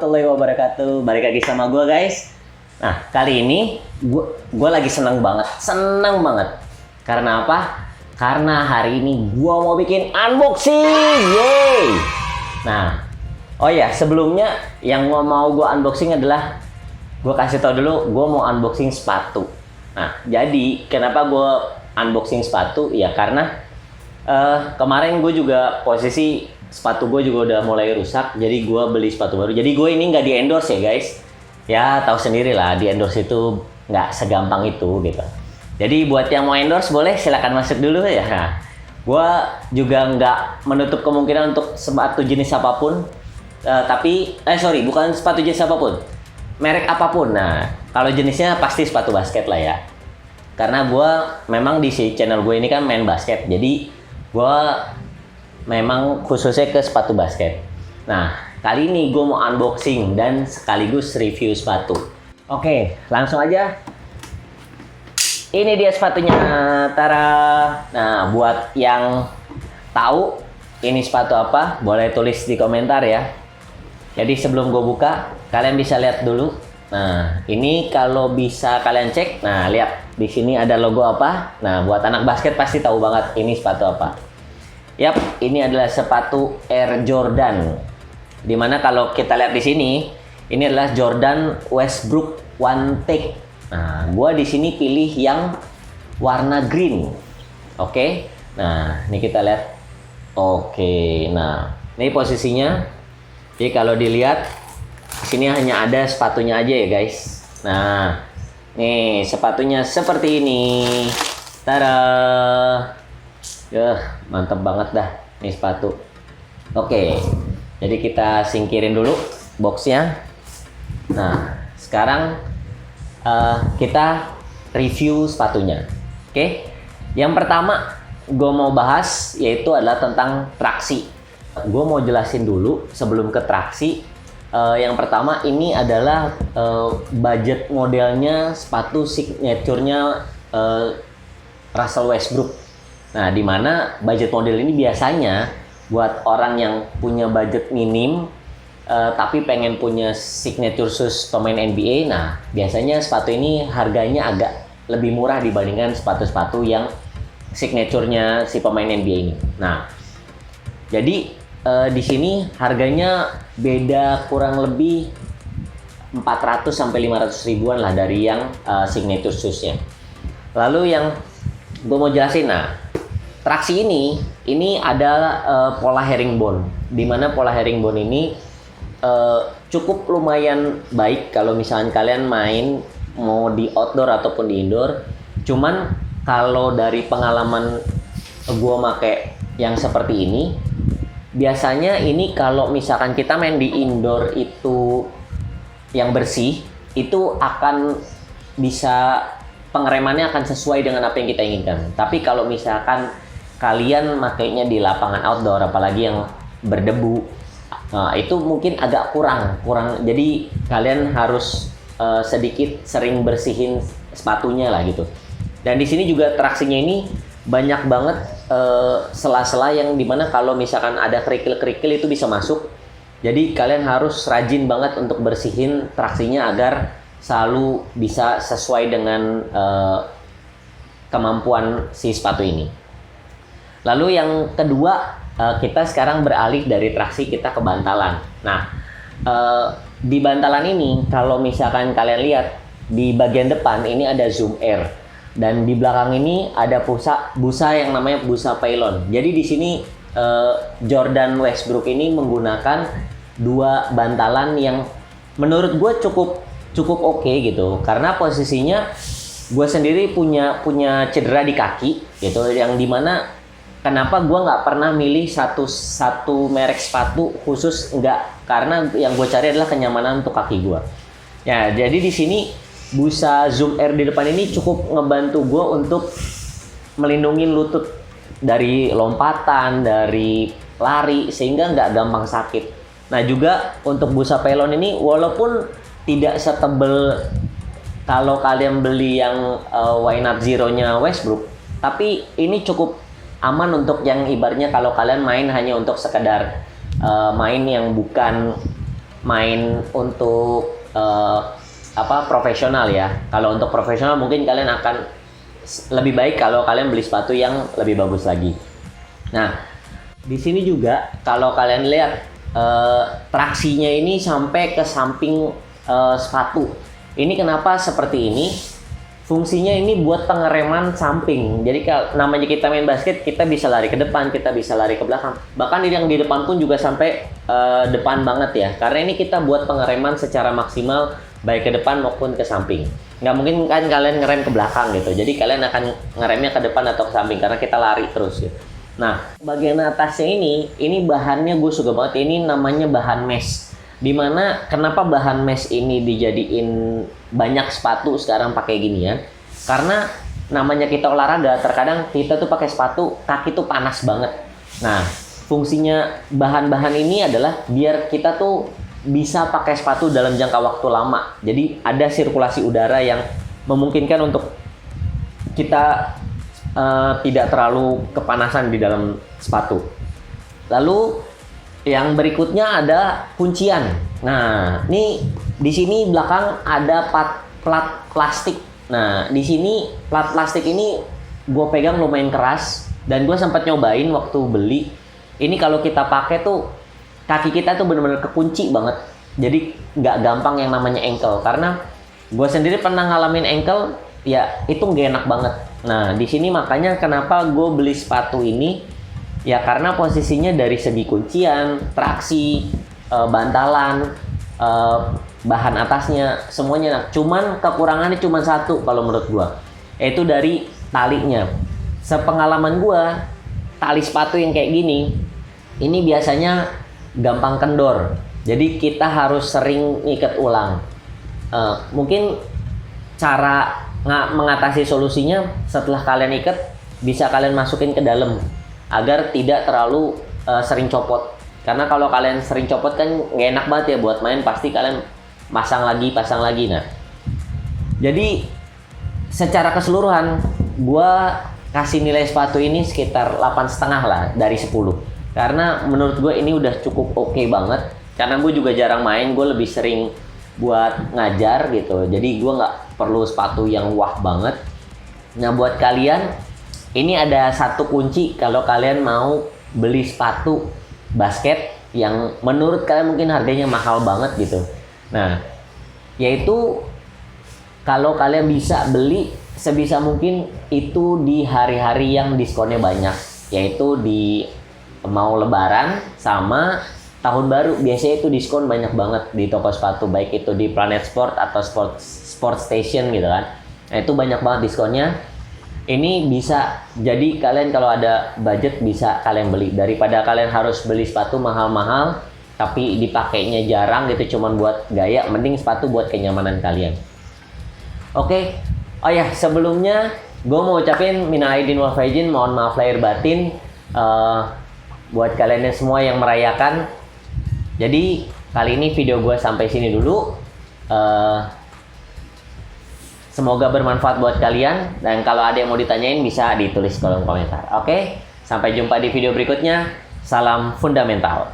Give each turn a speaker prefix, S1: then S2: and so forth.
S1: warahmatullahi wabarakatuh. Balik lagi sama gue guys. Nah kali ini gue lagi seneng banget. Karena apa? Karena hari ini gue mau bikin unboxing. Yeay. Nah, oh ya sebelumnya yang mau gue unboxing adalah gue kasih tau dulu gue mau unboxing sepatu. Nah jadi kenapa gue unboxing sepatu? Ya karena kemarin gue juga posisi sepatu gue juga udah mulai rusak, jadi gue beli sepatu baru. Jadi gue ini nggak di endorse ya guys. Ya tahu sendiri lah, di endorse itu nggak segampang itu gitu. Jadi buat yang mau endorse boleh silakan masuk dulu ya. Nah, gue juga nggak menutup kemungkinan untuk sepatu jenis apapun. Bukan sepatu jenis apapun, merek apapun. Nah kalau jenisnya pasti sepatu basket lah ya. Karena gue memang di channel gue ini kan main basket, jadi gue memang khususnya ke sepatu basket. Nah, kali ini gue mau unboxing dan sekaligus review sepatu. Oke, langsung aja. Ini dia sepatunya, tara. Nah, buat yang tahu ini sepatu apa, boleh tulis di komentar ya. Jadi sebelum gue buka, kalian bisa lihat dulu. Nah, ini kalau bisa kalian cek. Nah, lihat di sini ada logo apa. Nah, buat anak basket pasti tahu banget ini sepatu apa. Yap, ini adalah sepatu Air Jordan. Dimana kalau kita lihat di sini, ini adalah Jordan Westbrook One Take. Nah, gua di sini pilih yang warna green. Oke. Nah, ini kita lihat. Oke. Nah, ini posisinya. Jadi kalau dilihat, di sini hanya ada sepatunya aja ya guys. Nah, nih sepatunya seperti ini. Tada. Mantap banget dah nih sepatu. Oke, jadi kita singkirin dulu boxnya. Nah, sekarang kita review sepatunya. Oke, yang pertama gue mau bahas yaitu adalah tentang traksi. Gue mau jelasin dulu sebelum ke traksi. Yang pertama ini adalah budget modelnya sepatu signaturenya Russell Westbrook. Nah, di mana budget model ini biasanya buat orang yang punya budget minim tapi pengen punya signature shoes pemain NBA. Nah, biasanya sepatu ini harganya agak lebih murah dibandingkan sepatu-sepatu yang signaturenya si pemain NBA ini. Nah, jadi di sini harganya beda kurang lebih 400 sampai 500 ribuan lah dari yang signature shoes-nya. Lalu yang gue mau jelasin, nah traksi ini adalah pola herringbone, di mana pola herringbone ini cukup lumayan baik kalau misalnya kalian main mau di outdoor ataupun di indoor. Cuman kalau dari pengalaman gue make yang seperti ini, biasanya ini kalau misalkan kita main di indoor itu yang bersih, itu akan bisa pengeremannya akan sesuai dengan apa yang kita inginkan. Tapi kalau misalkan kalian makainya di lapangan outdoor, apalagi yang berdebu, itu mungkin agak kurang. Jadi kalian harus sedikit sering bersihin sepatunya lah gitu. Dan di sini juga traksinya ini banyak banget sela-sela yang dimana kalau misalkan ada kerikil-kerikil itu bisa masuk. Jadi kalian harus rajin banget untuk bersihin traksinya agar selalu bisa sesuai dengan kemampuan si sepatu ini. Lalu yang kedua, kita sekarang beralih dari traksi kita ke bantalan. Nah, di bantalan ini kalau misalkan kalian lihat di bagian depan ini ada Zoom Air dan di belakang ini ada busa yang namanya busa Pylon. Jadi di sini Jordan Westbrook ini menggunakan dua bantalan yang menurut gue cukup oke gitu. Karena posisinya gue sendiri punya cedera di kaki gitu, yang dimana kenapa gue nggak pernah milih satu merek sepatu khusus, nggak, karena yang gue cari adalah kenyamanan untuk kaki gue. Ya, jadi di sini busa Zoom Air di depan ini cukup ngebantu gue untuk melindungi lutut dari lompatan, dari lari, sehingga nggak gampang sakit. Nah juga untuk busa Pylon ini walaupun tidak setebel kalau kalian beli yang Why Not Zero-nya Westbrook, tapi ini cukup aman untuk yang ibaratnya kalau kalian main hanya untuk sekedar main yang bukan main untuk profesional ya. Kalau untuk profesional mungkin kalian akan lebih baik kalau kalian beli sepatu yang lebih bagus lagi. Nah, di sini juga kalau kalian lihat traksinya ini sampai ke samping sepatu. Ini kenapa seperti ini? Fungsinya ini buat pengereman samping. Jadi kalau namanya kita main basket, kita bisa lari ke depan, kita bisa lari ke belakang. Bahkan yang di depan pun juga sampai depan banget ya. Karena ini kita buat pengereman secara maksimal baik ke depan maupun ke samping. Nggak mungkin kan kalian ngerem ke belakang gitu. Jadi kalian akan ngeremnya ke depan atau ke samping karena kita lari terus gitu. Nah, bagian atasnya ini bahannya gue suka banget. Ini namanya bahan mesh. Dimana kenapa bahan mesh ini dijadiin banyak sepatu sekarang pakai ginian? Karena namanya kita olahraga, terkadang kita tuh pakai sepatu kaki tuh panas banget. Nah, fungsinya bahan-bahan ini adalah biar kita tuh bisa pakai sepatu dalam jangka waktu lama. Jadi ada sirkulasi udara yang memungkinkan untuk kita tidak terlalu kepanasan di dalam sepatu. Lalu yang berikutnya ada kuncian. Nah, ini di sini belakang ada plat plastik. Nah, di sini plat plastik ini gue pegang lumayan keras dan gue sempat nyobain waktu beli. Ini kalau kita pakai tuh kaki kita tuh bener-bener kekunci banget. Jadi nggak gampang yang namanya ankle karena gue sendiri pernah ngalamin ankle ya itu nggak enak banget. Nah, di sini makanya kenapa gue beli sepatu ini. Ya karena posisinya dari segi kuncian, traksi, bantalan, bahan atasnya semuanya enak. Cuman kekurangannya cuma satu kalau menurut gua, yaitu dari talinya. Sepengalaman gua, tali sepatu yang kayak gini, ini biasanya gampang kendor. Jadi kita harus sering ngikat ulang. Mungkin cara mengatasi solusinya setelah kalian ikat, bisa kalian masukin ke dalam agar tidak terlalu sering copot. Karena kalau kalian sering copot kan nggak enak banget ya buat main, pasti kalian pasang lagi. Nah, jadi secara keseluruhan gua kasih nilai sepatu ini sekitar 8,5 lah dari 10. Karena menurut gue ini udah cukup oke banget. Karena gue juga jarang main, gue lebih sering buat ngajar gitu. Jadi gue nggak perlu sepatu yang wah banget. Nah, buat kalian ini ada satu kunci kalau kalian mau beli sepatu basket yang menurut kalian mungkin harganya mahal banget gitu. Nah, yaitu kalau kalian bisa beli sebisa mungkin itu di hari-hari yang diskonnya banyak, yaitu di mau lebaran sama tahun baru. Biasanya itu diskon banyak banget di toko sepatu, baik itu di Planet Sport atau Sport Station gitu kan. Nah, itu banyak banget diskonnya. Ini bisa jadi kalian kalau ada budget bisa kalian beli daripada kalian harus beli sepatu mahal-mahal tapi dipakainya jarang gitu cuman buat gaya. Mending sepatu buat kenyamanan kalian. Oke. Oh ya, sebelumnya gue mau ucapin minal aidin wal faizin, mohon maaf lahir batin buat kalian semua yang merayakan. Jadi kali ini video gue sampai sini dulu. Semoga bermanfaat buat kalian, dan kalau ada yang mau ditanyain bisa ditulis kolom komentar. Oke, sampai jumpa di video berikutnya. Salam fundamental.